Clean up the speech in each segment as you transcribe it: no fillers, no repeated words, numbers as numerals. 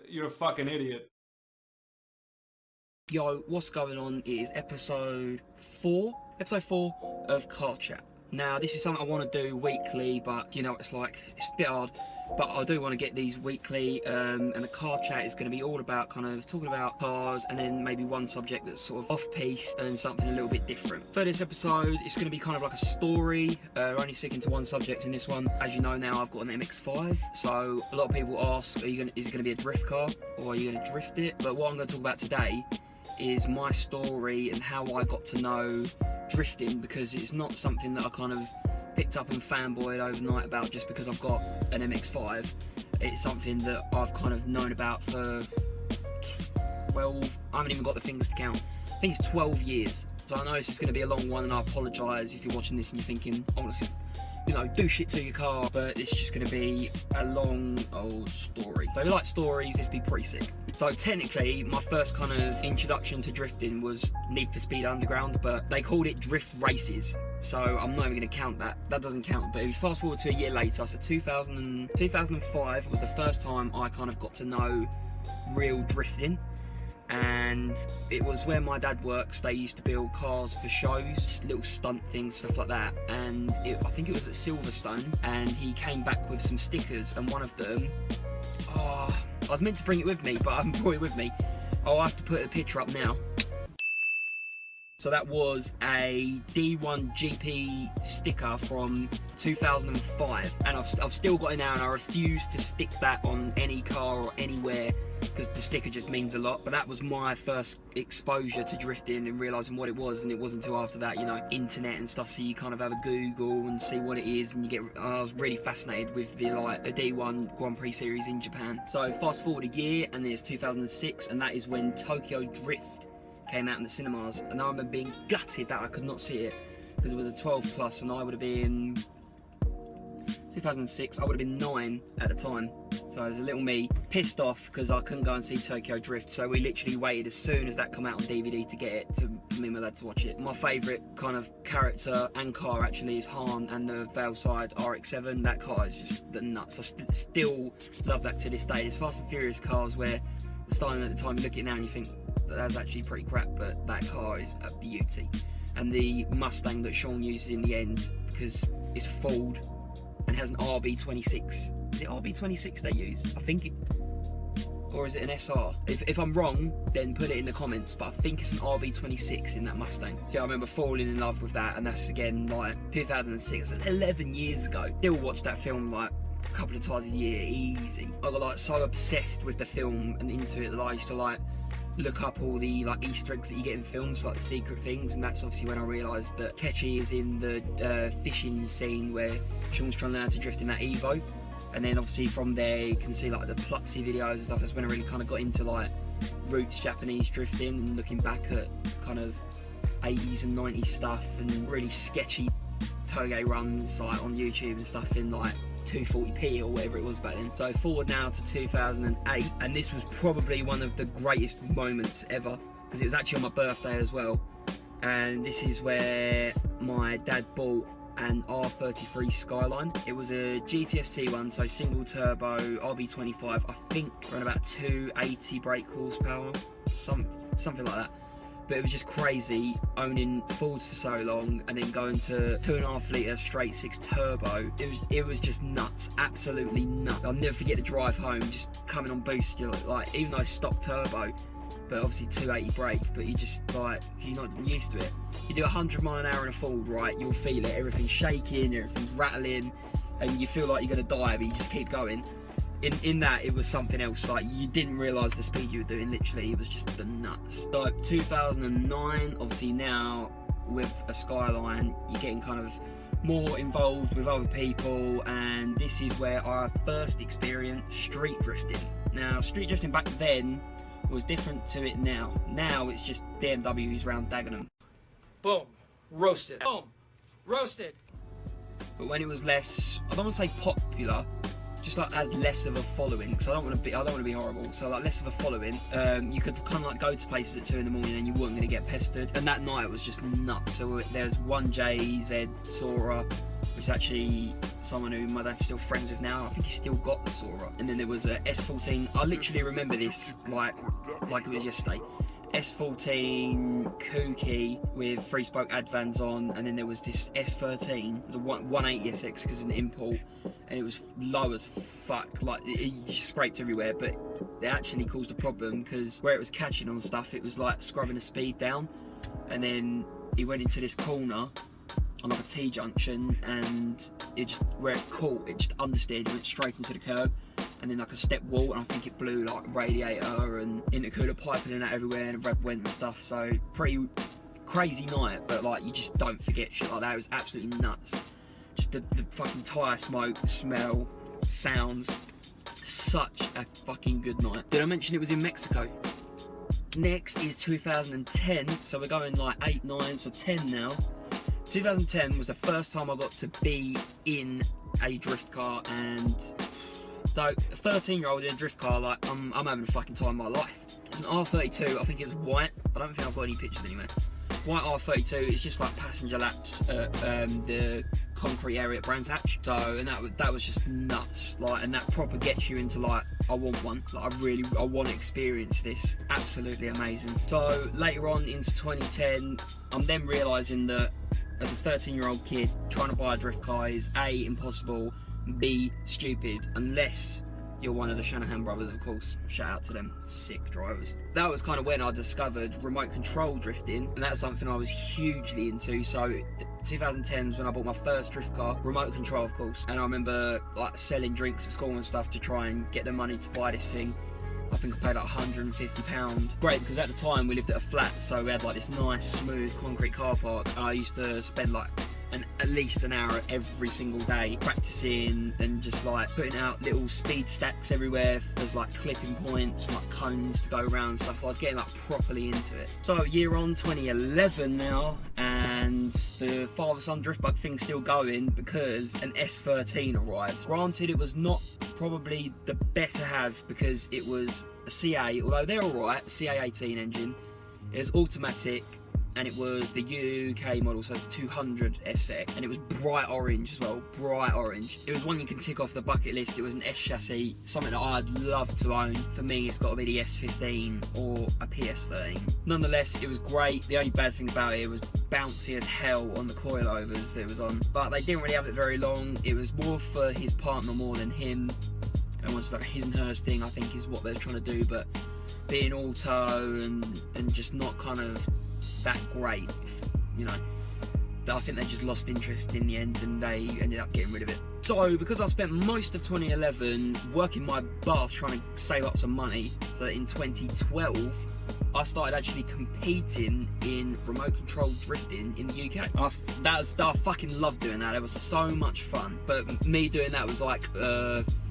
you're a fucking idiot. Yo, what's going on? It is episode 4 of Car Chat. Now, this is something I want to do weekly, but you know, it's like, it's a bit hard, but I do want to get these weekly, and the Car Chat is going to be all about kind of talking about cars, and then maybe one subject that's sort of off-piste and something a little bit different. For this episode, it's going to be kind of like a story. We're only sticking to one subject in this one. As you know now, I've got an MX-5, so a lot of people ask, is it going to be a drift car, or are you going to drift it? But what I'm going to talk about today is my story and how I got to know drifting, because it's not something that I kind of picked up and fanboyed overnight about just because I've got an MX-5. It's something that I've kind of known about for 12, I haven't even got the fingers to count. I think it's 12 years. So I know this is going to be a long one, and I apologise if you're watching this and you're thinking, honestly, you know, do shit to your car, but it's just going to be a long old story. So if you like stories, this be pretty sick. So technically, my first kind of introduction to drifting was Need for Speed Underground, but they called it drift races. So I'm not even going to count that. That doesn't count. But if you fast forward to a year later, so 2005 was the first time I kind of got to know real drifting. And it was where my dad works. They used to build cars for shows, little stunt things, stuff like that. And I think it was at Silverstone, and he came back with some stickers, and one of them, I was meant to bring it with me, but I haven't brought it with me. I'll have to put a picture up now. So that was a D1 GP sticker from 2005, and I've still got it now, and I refuse to stick that on any car or anywhere, because the sticker just means a lot. But that was my first exposure to drifting and realising what it was, and it wasn't until after that, you know, internet and stuff, so you kind of have a Google and see what it is, and I was really fascinated with the D1 Grand Prix series in Japan. So fast forward a year, and there's 2006, and that is when Tokyo Drift came out in the cinemas, and I remember being gutted that I could not see it, because it was a 12 plus, and I would have been 2006, I would have been 9 at the time. So as a little me, pissed off because I couldn't go and see Tokyo Drift, so we literally waited as soon as that come out on DVD to get it, for me and my dad to watch it. My favourite kind of character and car actually is Han and the Veilside RX-7. That car is just the nuts. I still love that to this day. There's Fast and Furious cars where the styling at the time, you look at it now and you think that's actually pretty crap, but that car is a beauty. And the Mustang that Sean uses in the end, because it's a Ford and has an RB26. Is it RB26 they use? I think it, or is it an SR? If I'm wrong, then put it in the comments, but I think it's an RB26 in that Mustang. So I remember falling in love with that, and that's again like 2006, 11 years ago. Still watch that film like a couple of times a year, easy. I got like so obsessed with the film and into it that I used to like look up all the like Easter eggs that you get in films, like the secret things, and that's obviously when I realised that Ketchy is in the fishing scene where Sean's trying to learn how to drift in that Evo. And then obviously from there you can see like the Pluxy videos and stuff. That's when I really kind of got into like roots Japanese drifting, and looking back at kind of 80s and 90s stuff, and really sketchy toge runs like on YouTube and stuff in like 240p or whatever it was back then. So forward now to 2008, and this was probably one of the greatest moments ever, because it was actually on my birthday as well. And this is where my dad bought an R33 Skyline. It was a GTST one, so single turbo RB25, I think around about 280 brake horsepower, something like that. But it was just crazy owning Fords for so long, and then going to 2.5 litre straight 6 turbo. It was just nuts, absolutely nuts. I'll never forget the drive home, just coming on boost, you're like, even though it's stock turbo, but obviously 280 brake, but you just like, you're not used to it. You do 100 mile an hour in a Ford, right, you'll feel it, everything's shaking, everything's rattling, and you feel like you're gonna die, but you just keep going. In that, it was something else. Like, you didn't realise the speed you were doing, literally, it was just the nuts. So 2009, obviously now with a Skyline, you're getting kind of more involved with other people, and this is where I first experienced street drifting. Now, street drifting back then was different to it now. Now it's just BMWs round Dagenham. Boom, roasted. Boom, roasted. But when it was less, I don't want to say popular, just like had less of a following, because I don't want to be horrible. So like less of a following, you could kind of like go to places at 2 in the morning and you weren't going to get pestered. And that night was just nuts. So there's 1JZ Sora, which is actually someone who my dad's still friends with now. I think he's still got the Sora. And then there was a S14. I literally remember this like it was yesterday. S14 Chuki with 3-spoke Advans on, and then there was this S13. It was a 180 SX because it's an import, and it was low as fuck. Like it just scraped everywhere, but it actually caused a problem because where it was catching on stuff, it was like scrubbing the speed down, and then he went into this corner on like a T-junction, and it just, where it caught, it just understeered, went straight into the curb, and then like a step wall, and I think it blew like radiator and intercooler piping and that everywhere, and the rev went and stuff. So pretty crazy night, but like you just don't forget shit like that. It was absolutely nuts. Just the fucking tyre smoke, the smell, sounds, such a fucking good night. Did I mention it was in Mexico? Next is 2010, so we're going like 8, 9, so 10 now. 2010 was the first time I got to be in a drift car, and so a 13-year-old in a drift car, like I'm having a fucking time of my life. It's an R32, I think it's white. I don't think I've got any pictures anyway. White R32, it's just like passenger laps at the concrete area at Brands Hatch. So, and that was just nuts. Like, and that proper gets you into like, I want one. Like, I want to experience this. Absolutely amazing. So later on into 2010, I'm then realising that as a 13-year-old kid, trying to buy a drift car is A, impossible, B, stupid, unless you're one of the Shanahan brothers, of course. Shout out to them, sick drivers. That was kind of when I discovered remote control drifting, and that's something I was hugely into. So 2010 was when I bought my first drift car, remote control of course, and I remember like selling drinks at school and stuff to try and get the money to buy this thing. I think I paid like £150. Great, because at the time we lived at a flat, so we had like this nice smooth concrete car park, and I used to spend like at least an hour every single day practicing and just like putting out little speed stacks everywhere. There's like clipping points, like cones to go around and stuff. I was getting like properly into it. So a year on, 2011 now, and the father-son drift bug thing's still going because an S13 arrived. Granted, it was not probably the best to have because it was a CA, although they're alright, CA18 engine. It was automatic, and it was the UK model, so it's 200 SX, and it was bright orange as well, bright orange. It was one you can tick off the bucket list. It was an S chassis, something that I'd love to own. For me, it's got to be the S15 or a PS13. Nonetheless, it was great. The only bad thing about it was bouncy as hell on the coilovers that it was on, but they didn't really have it very long. It was more for his partner more than him, and it was like a his and hers thing, I think is what they're trying to do, but being auto and just not kind of that great, you know. I think they just lost interest in the end and they ended up getting rid of it. So because I spent most of 2011 working my butt off trying to save up some money, so that in 2012 I started actually competing in remote control drifting in the UK. I fucking loved doing that. It was so much fun, but me doing that was like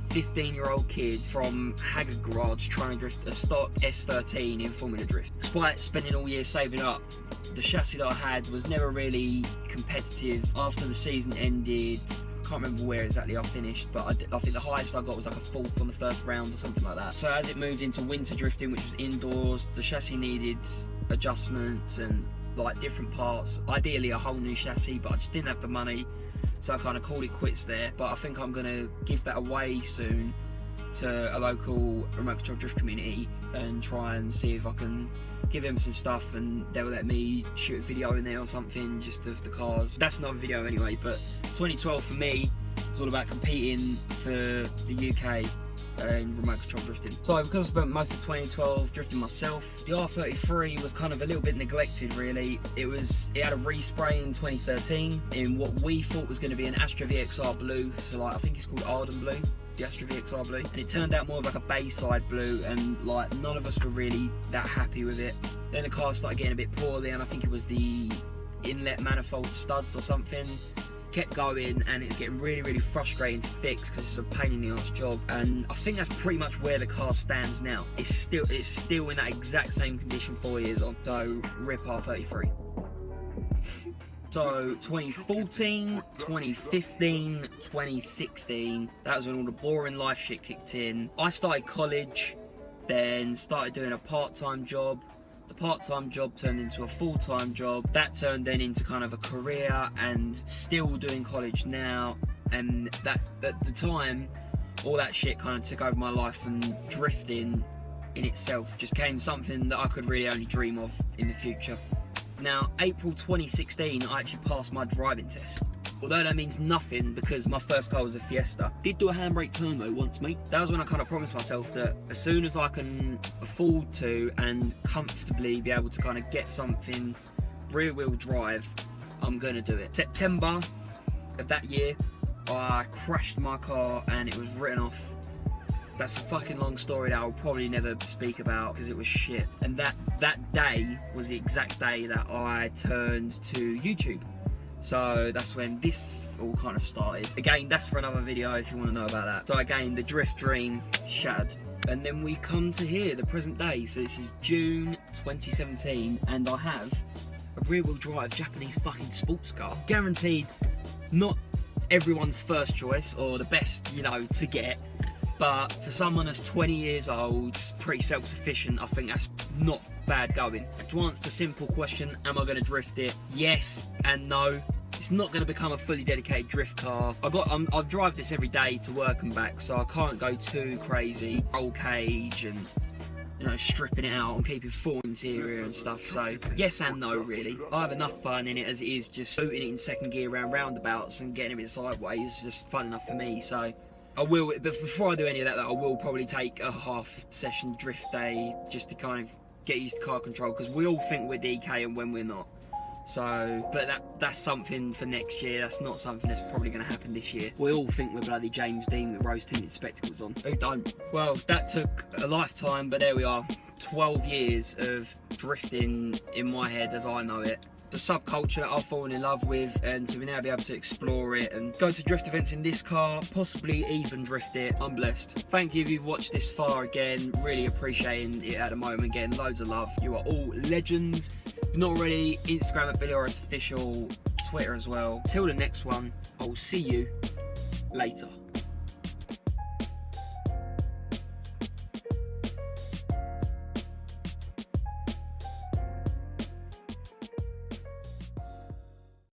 15-year-old kid from Haggard Garage trying to drift a stock S13 in Formula Drift. Despite spending all year saving up, the chassis that I had was never really competitive. After the season ended, I can't remember where exactly I finished, but I think the highest I got was like a 4th on the first round or something like that. So as it moved into winter drifting, which was indoors, the chassis needed adjustments and like different parts. Ideally a whole new chassis, but I just didn't have the money. So I kind of called it quits there, but I think I'm going to give that away soon to a local remote control drift community and try and see if I can give them some stuff and they'll let me shoot a video in there or something just of the cars. That's another video anyway, but 2012 for me was all about competing for the UK in remote control drifting. So because I spent most of 2012 drifting myself, the R33 was kind of a little bit neglected really. It had a respray in 2013 in what we thought was going to be an Astra VXR blue, so like I think it's called Arden blue, the Astra VXR blue, and it turned out more of like a Bayside blue, and like none of us were really that happy with it. Then the car started getting a bit poorly, and I think it was the inlet manifold studs or something. Kept going, and it's getting really frustrating to fix because it's a pain in the arse job, and I think that's pretty much where the car stands now. It's still in that exact same condition 4 years on, so rip R33. So 2014, 2015, 2016, that was when all the boring life shit kicked in. I started college, then started doing a part-time job. The part-time job turned into a full-time job. That turned then into kind of a career, and still doing college now. and that at the time, all that shit kind of took over my life, and drifting in itself just became something that I could really only dream of in the future. Now, April 2016, I actually passed my driving test. Although that means nothing because my first car was a Fiesta. Did do a handbrake turn though once, mate. That was when I kind of promised myself that as soon as I can afford to and comfortably be able to kind of get something rear wheel drive, I'm gonna do it. September of that year, I crashed my car and it was written off. That's a fucking long story that I'll probably never speak about because it was shit. And that day was the exact day that I turned to YouTube. So that's when this all kind of started. Again, that's for another video if you want to know about that. So again, the drift dream shattered. And then we come to here, the present day. So this is June 2017, and I have a rear-wheel drive Japanese fucking sports car. Guaranteed not everyone's first choice or the best, you know, to get. But for someone that's 20 years old, pretty self-sufficient, I think that's not bad going. To answer the simple question, am I going to drift it? Yes and no. It's not going to become a fully dedicated drift car. I drive this every day to work and back, so I can't go too crazy. Roll cage and, you know, stripping it out and keeping full interior and stuff. So yes and no, really. I have enough fun in it as it is, just booting it in second gear around roundabouts and getting it sideways. It's just fun enough for me. So I will, but before I do any of that, I will probably take a half session drift day just to kind of get used to car control, because we all think we're DK and when we're not. So, but that's something for next year. That's not something that's probably going to happen this year. We all think we're bloody James Dean with rose tinted spectacles on. Who don't? Well, that took a lifetime, but there we are. 12 years of drifting in my head as I know it. The subculture that I've fallen in love with, and to now be able to explore it and go to drift events in this car, possibly even drift it. I'm blessed. Thank you if you've watched this far. Again, really appreciating it at the moment. Getting loads of love. You are all legends. If not already, Instagram at BillyHorrocks Official, Twitter as well. Till the next one, I will see you later.